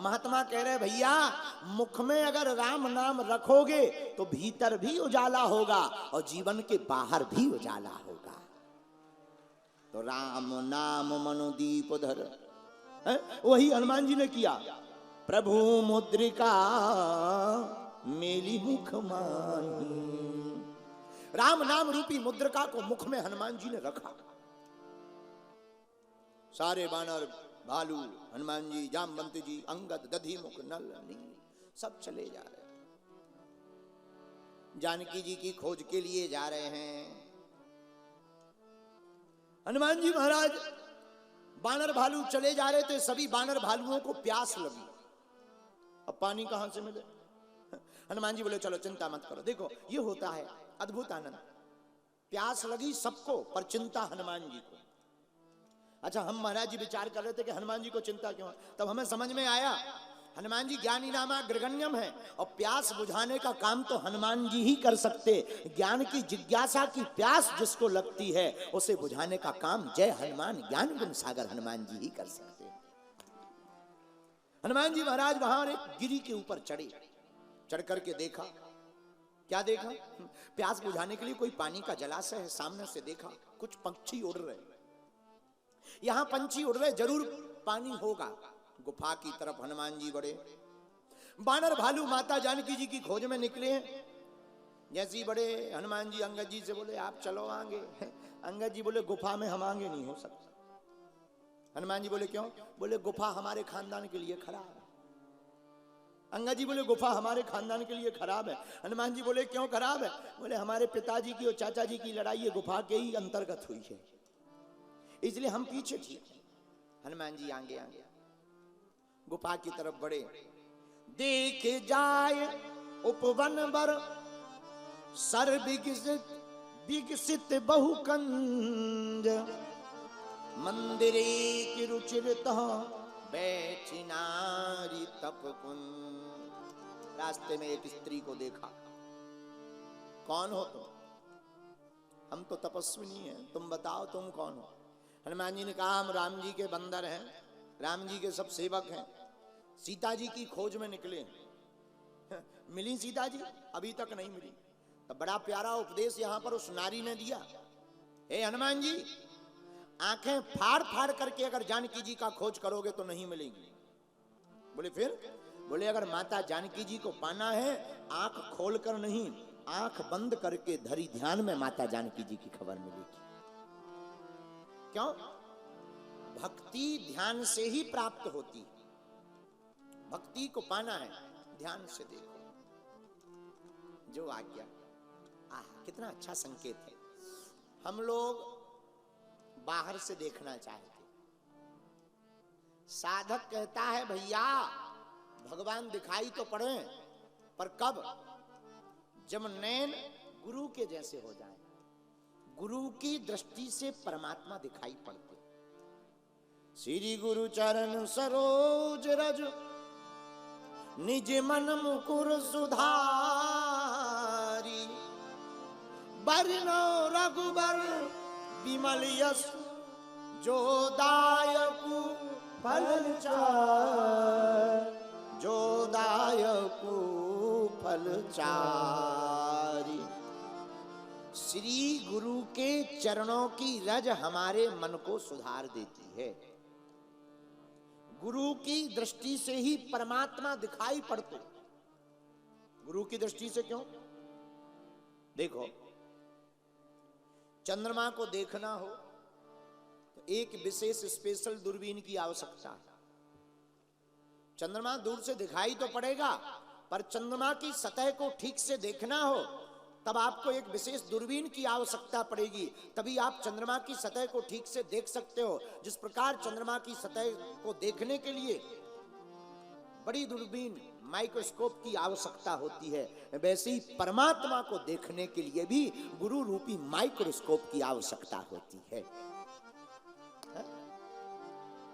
महात्मा कह रहे भैया, मुख में अगर राम नाम रखोगे तो भीतर भी उजाला होगा और जीवन के बाहर भी उजाला होगा। तो राम नाम मनोदीप धर, वही हनुमान जी ने किया। प्रभु मुद्रिका मेली मुख माही, राम नाम रूपी मुद्रिका को मुख में हनुमान जी ने रखा। सारे बानर, भालू, हनुमान जी, जामवंत जी, अंगद, दधिमुख, नल, नील सब चले जा रहे, जानकी जी की खोज के लिए जा रहे हैं। हनुमान जी महाराज बानर भालू चले जा रहे थे, सभी बानर भालुओं को प्यास लगी। अब पानी कहां से मिले? हनुमान जी बोले चलो चिंता मत करो, देखो ये होता है अद्भुत आनंद। प्यास लगी सबको पर चिंता हनुमान जी को। अच्छा, हम महाराज जी विचार कर रहे थे कि हनुमान जी को चिंता क्यों है, तब हमें समझ में आया हनुमान जी ज्ञानी नामा अग्रगण्यम है और प्यास बुझाने का काम तो हनुमान जी ही कर सकते। ज्ञान की जिज्ञासा की प्यास जिसको लगती है उसे बुझाने का काम जय हनुमान ज्ञान गुण सागर हनुमान जी ही कर सकते। हनुमान जी महाराज वहां एक गिरी के ऊपर चढ़े, चढ़ करके देखा, क्या देखा? प्यास बुझाने के लिए कोई पानी का जलाशय है, सामने से देखा कुछ पंछी उड़ रहे, यहां पंछी उड़ रहे, जरूर पानी होगा। गुफा की तरफ हनुमान जी बढ़े। बानर भालू माता जानकी जी की खोज में निकले हैं। जैसे ही बड़े हनुमान जी अंगद जी से बोले आप चलो आगे। अंगद जी बोले गुफा में हम आगे नहीं हो सकते। हनुमान जी बोले क्यों? बोले गुफा हमारे खानदान के लिए खराब है। अंगद जी बोले गुफा हमारे खानदान के लिए खराब है। हनुमान जी बोले क्यों खराब है? बोले हमारे पिताजी की और चाचा जी की लड़ाई ये गुफा के ही अंतर्गत हुई है, इसलिए हम पीछे थे। हनुमान जी आगे आगे गुफा की तरफ बढ़े। देखे जाए उपवन बर सर विकसित विकसित बहुकंज, मंदिरे की रुचिरता बैठी नारी तप कुंज। रास्ते में एक स्त्री को देखा। कौन हो तुम? हम तो तपस्विनी हैं, तुम बताओ तुम कौन हो? हनुमान जी ने कहा हम राम जी के बंदर हैं, राम जी के सब सेवक हैं, सीता जी की खोज में निकले हैं। मिली सीता जी? अभी तक नहीं मिली। तो बड़ा प्यारा उपदेश यहां पर उस नारी ने दिया। हे हनुमान जी, आंखें फाड़ फाड़ करके अगर जानकी जी का खोज करोगे तो नहीं मिलेगी। बोले फिर? बोले अगर माता जानकी जी को पाना है, आंख खोलकर नहीं, आंख बंद करके धरी ध्यान में माता जानकी जी की खबर मिलेगी। क्यों? भक्ति ध्यान से ही प्राप्त होती है। भक्ति को पाना है, ध्यान से देखो जो आज्ञा। कितना अच्छा संकेत है। हम लोग बाहर से देखना चाहते, साधक कहता है भैया भगवान दिखाई तो पड़े, पर कब? जब नैन गुरु के जैसे हो जाए, गुरु की दृष्टि से परमात्मा दिखाई पड़ते। श्री गुरु चरण सरोज रज निज मन मुकुर सुधारी, बरनो रघुबर विमल यश जो दायकु फल चार, जो दायकु फल चारी। श्री गुरु के चरणों की रज हमारे मन को सुधार देती है। गुरु की दृष्टि से ही परमात्मा दिखाई पड़ते। गुरु की दृष्टि से क्यों? देखो, चंद्रमा को देखना हो तो एक विशेष स्पेशल दूरबीन की आवश्यकता है। चंद्रमा दूर से दिखाई तो पड़ेगा, पर चंद्रमा की सतह को ठीक से देखना हो तब आपको एक विशेष दूरबीन की आवश्यकता पड़ेगी, तभी आप चंद्रमा की सतह को ठीक से देख सकते हो। जिस प्रकार चंद्रमा की सतह को देखने के लिए बड़ी दूरबीन माइक्रोस्कोप की आवश्यकता होती है, वैसे ही परमात्मा को देखने के लिए भी गुरु रूपी माइक्रोस्कोप की आवश्यकता होती है।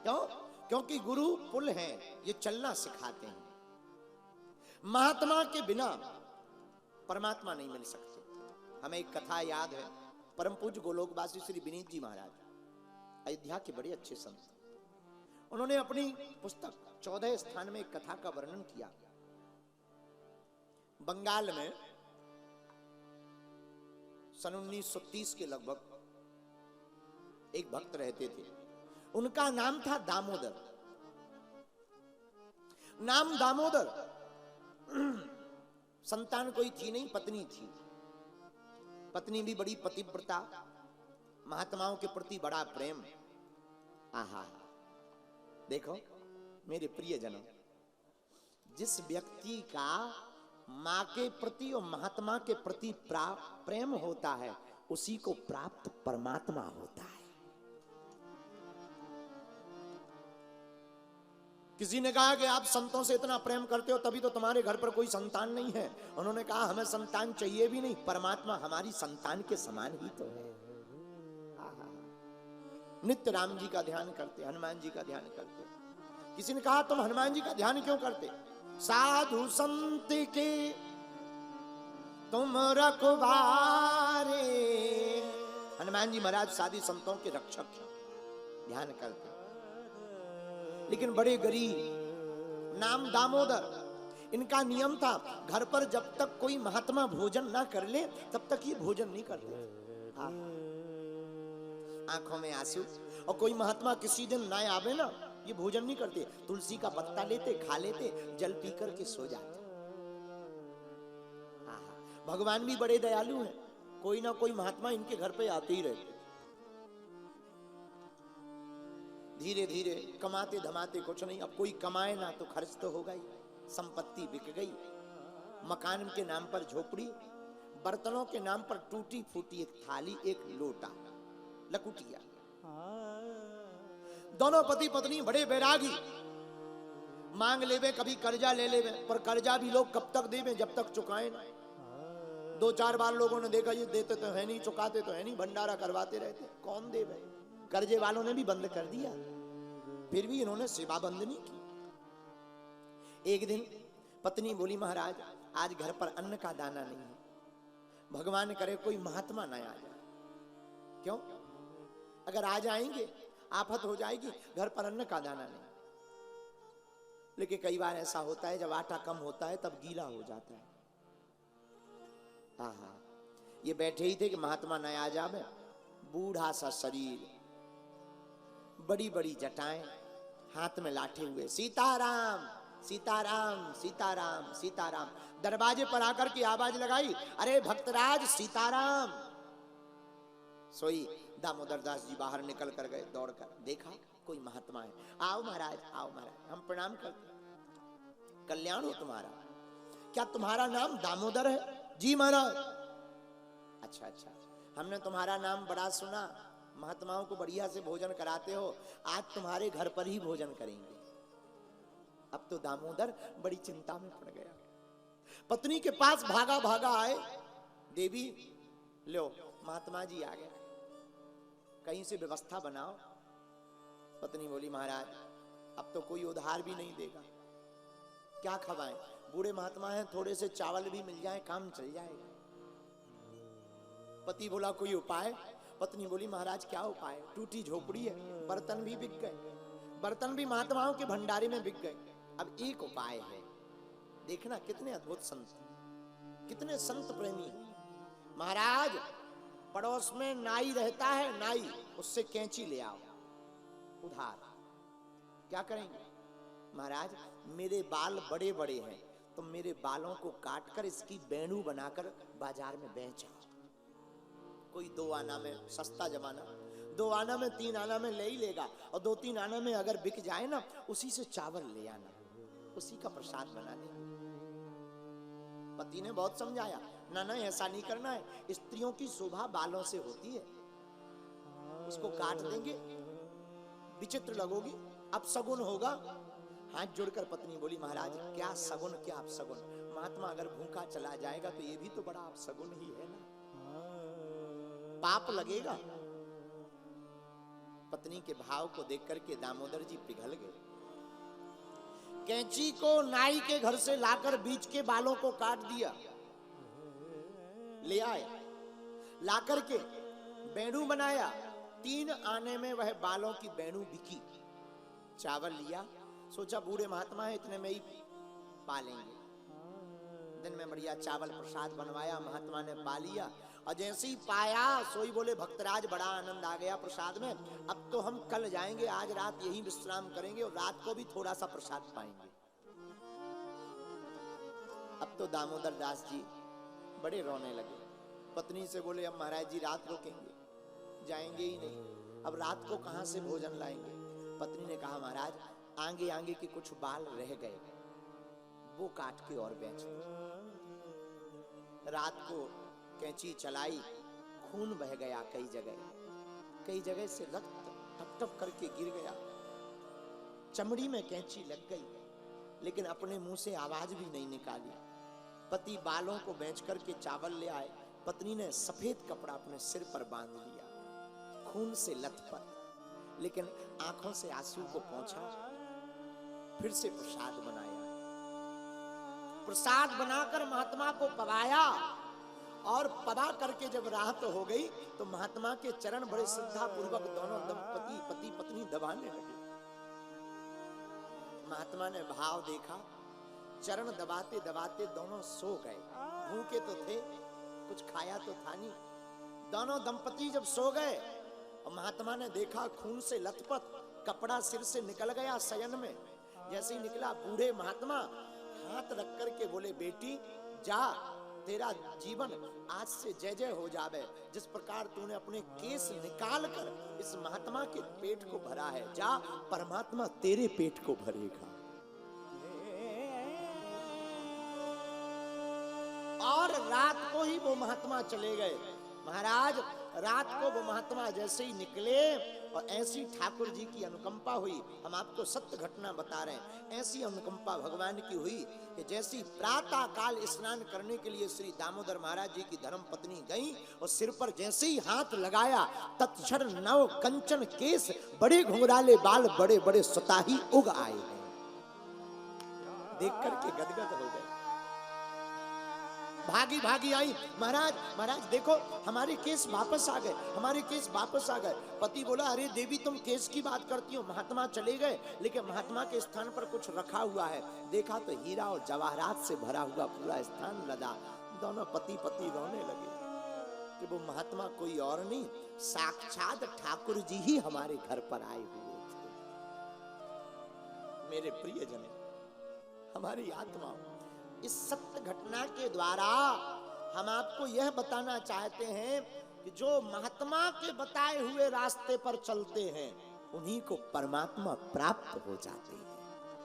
क्यों? क्योंकि गुरु पुल हैं, ये चलना सिखाते हैं। महात्मा के बिना परमात्मा नहीं मिल सकते। हमें एक कथा याद है, परम पूज्य गोलोकवासी श्री विनीत जी महाराज अयोध्या के बड़े अच्छे संत, उन्होंने अपनी पुस्तक 14 स्थान में एक कथा का वर्णन किया। बंगाल में सन 1930 के लगभग एक भक्त रहते थे, उनका नाम था दामोदर। नाम दामोदर, संतान कोई थी नहीं, पत्नी थी। पत्नी भी बड़ी पतिव्रता, महात्माओं के प्रति बड़ा प्रेम। आहा, देखो मेरे प्रियजनों, जिस व्यक्ति का मां के प्रति और महात्मा के प्रति प्रेम होता है, उसी को प्राप्त परमात्मा होता है। किसी ने कहा कि आप संतों से इतना प्रेम करते हो, तभी तो तुम्हारे घर पर कोई संतान नहीं है। उन्होंने कहा हमें संतान चाहिए भी नहीं, परमात्मा हमारी संतान के समान ही तो है। नित्य राम जी का ध्यान करते, हनुमान जी का ध्यान करते। किसी ने कहा तुम हनुमान जी का ध्यान क्यों करते? साधु संत के तुम रखवारे। हनुमान जी महाराज साधु संतों के रक्षक हैं, ध्यान करते। लेकिन बड़े गरीब, नाम दामोदर। इनका नियम था, घर पर जब तक कोई महात्मा भोजन ना कर ले तब तक ये भोजन नहीं करते। आंखों में आंसू, और कोई महात्मा किसी दिन ना आवे ना, ये भोजन नहीं करते। तुलसी का पत्ता लेते, खा लेते, जल पी करके सो जाते। भगवान भी बड़े दयालु हैं, कोई ना कोई महात्मा इनके घर पे आते ही रहते। धीरे धीरे कमाते धमाते कुछ नहीं, अब कोई कमाए ना तो खर्च तो होगा ही। संपत्ति बिक गई, मकान के नाम पर झोपड़ी, बर्तनों के नाम पर टूटी फूटी एक थाली, एक लोटा, लकुटिया। दोनों पति पत्नी बड़े बैरागी, मांग लेवे, कभी कर्जा ले लेवे, पर कर्जा भी लोग कब तक देवे, जब तक चुकाए ना। 2-4 बार लोगों ने देखा, ये देते तो है नहीं, चुकाते तो है नहीं, भंडारा करवाते रहते, कौन देवे। कर्जे वालों ने भी बंद कर दिया, फिर भी इन्होंने सेवा बंद नहीं की। एक दिन पत्नी बोली, महाराज आज घर पर अन्न का दाना नहीं है, भगवान करे कोई महात्मा न आ जाए। क्यों? अगर आ जाएंगे आफत हो जाएगी, घर पर अन्न का दाना नहीं। लेकिन कई बार ऐसा होता है, जब आटा कम होता है तब गीला हो जाता है। आहा, ये बैठे ही थे कि महात्मा न आ जावे। बूढ़ा सा शरीर, बड़ी बड़ी जटाएं, हाथ में लाठे हुए, सीताराम सीताराम सीताराम सीताराम। दरवाजे पर आकर के आवाज लगाई, अरे भक्तराज सीताराम। सोई दामोदर दास जी बाहर निकल कर गए, दौड़कर देखा कोई महात्मा है। आओ महाराज, आओ महाराज, हम प्रणाम करते, कल्याण हो तुम्हारा। क्या तुम्हारा नाम दामोदर है? जी महाराज। अच्छा अच्छा, हमने तुम्हारा नाम बड़ा सुना, महात्माओं को बढ़िया से भोजन कराते हो, आज तुम्हारे घर पर ही भोजन करेंगे। अब तो दामोदर बड़ी चिंता में पड़ गया, पत्नी के पास भागा भागा आए, देवी लो महात्मा जी आ गए, कहीं से व्यवस्था बनाओ। पत्नी बोली, महाराज अब तो कोई उधार भी नहीं देगा, क्या खवाएं? बूढ़े महात्मा हैं, थोड़े से चावल भी मिल जाए काम चल जाएगा। पति बोला, कोई उपाय? पत्नी बोली, महाराज क्या उपाय? टूटी झोपड़ी है, बर्तन भी बिक गए, बर्तन भी महात्माओं के भंडारे में बिक गए। अब एक उपाय है, देखना कितने अद्भुत संत, कितने संत प्रेमी। महाराज पड़ोस में नाई रहता है, नाई, उससे कैंची ले आओ उधार। क्या करेंगे? महाराज मेरे बाल बड़े बड़े हैं, तुम मेरे बालों को काटकर इसकी बेणु बनाकर बाजार में बेच आओ। कोई 2 आना में, सस्ता जमाना, 2 आना में 3 आना में ले ही लेगा, और 2-3 आना में अगर बिक जाए ना, उसी से चावल ले आना, उसी का प्रसाद बना लेना। पति ने बहुत समझाया, ना ना ऐसा नहीं करना है, स्त्रियों की शोभा बालों से होती है, उसको काट देंगे, विचित्र लगोगी, अब सगुन होगा। हाथ जोड़कर पत्नी बोली, महाराज क्या सगुन, क्या आप सगुन? महात्मा अगर भूखा चला जाएगा तो ये भी तो बड़ा आप सगुन ही है ना, पाप लगेगा। पत्नी के भाव को देख करके दामोदर जी पिघल गए। कैंची को नाई के घर से लाकर बीच के बालों को काट दिया, ले आए, लाकर के बेणु बनाया। 3 आने में वह बालों की बेणु बिकी। चावल लिया, सोचा बूढ़े महात्मा है इतने में ही पा लेंगे। दिन में बढ़िया चावल प्रसाद बनवाया, महात्मा ने पा लिया और जैसे ही पाया सोई बोले भक्तराज बड़ा आनंद आ गया प्रसाद में, अब तो हम कल जाएंगे, आज रात यहीं विश्राम करेंगे और रात को भी थोड़ा सा प्रसाद पाएंगे। अब तो दामोदर दास जी बड़े रोने लगे, पत्नी से बोले अब महाराज जी रात रुकेंगे, जाएंगे ही नहीं, अब रात को कहां से भोजन लाएंगे। पत्नी ने कहा महाराज आगे आगे के कुछ बाल रह गए, वो काट के और बेच लो। रात को कैंची चलाई, खून बह गया, कई जगह से रक्त टप टप करके गिर गया, चमड़ी में कैंची लग गई, लेकिन अपने मुंह से आवाज भी नहीं निकाली। पति बालों को बेच करके चावल ले आए, पत्नी ने सफेद कपड़ा अपने सिर पर बांध लिया, खून से लथपथ, लेकिन आंखों से आंसू को पोंछा, फिर से प्रसाद बनाया। प्रसाद बनाकर महात्मा को पवाया और पवा करके जब रात हो गई तो महात्मा के चरण बड़े श्रद्धा पूर्वक दोनों दंपति पति पत्नी दबाने लगे। महात्मा ने भाव देखा, चरण दबाते दबाते दोनों सो गए। भूखे तो थे, कुछ खाया तो था नहीं। दोनों दंपति जब सो गए और महात्मा ने देखा खून से लथपथ कपड़ा सिर से निकल गया शयन में। जैसे ही निकला बूढ़े महात्मा हाथ रख करके बोले बेटी जा, तेरा जीवन आज से जय जय हो जावे। जिस प्रकार तूने अपने केस निकाल कर इस महात्मा के पेट को भरा है, जा परमात्मा तेरे पेट को भरेगा। और रात को ही वो महात्मा चले गए। महाराज रात को वो महात्मा जैसे ही निकले और ऐसी ठाकुर जी की अनुकंपा हुई, हम आपको सत्य घटना बता रहे हैं, ऐसी अनुकंपा भगवान की हुई कि जैसी प्रातः काल स्नान करने के लिए श्री दामोदर महाराज जी की धर्म पत्नी गई और सिर पर जैसे ही हाथ लगाया तत्क्षण नव कंचन केस, बड़े घुंघराले बाल, बड़े बड़े सुताही उग आए हैं। देख करके गदगद हो गए, भागी भागी आई, महाराज महाराज देखो हमारे केस वापस आ गए, हमारे केस वापस आ गए। पति बोला अरे देवी तुम केस की बात करती हो, महात्मा चले गए, लेकिन महात्मा के स्थान पर कुछ रखा हुआ है। देखा तो हीरा और जवाहरात से भरा हुआ पूरा स्थान लदा। दोनों पति पत्नी रोने लगे कि वो महात्मा कोई और नहीं, साक्षात ठाकुर जी ही हमारे घर पर आए हुए थे। मेरे प्रियजन, हमारी आत्मा, इस सत्य घटना के द्वारा हम आपको यह बताना चाहते हैं कि जो महात्मा के बताए हुए रास्ते पर चलते हैं उन्हीं को परमात्मा प्राप्त हो जाते हैं।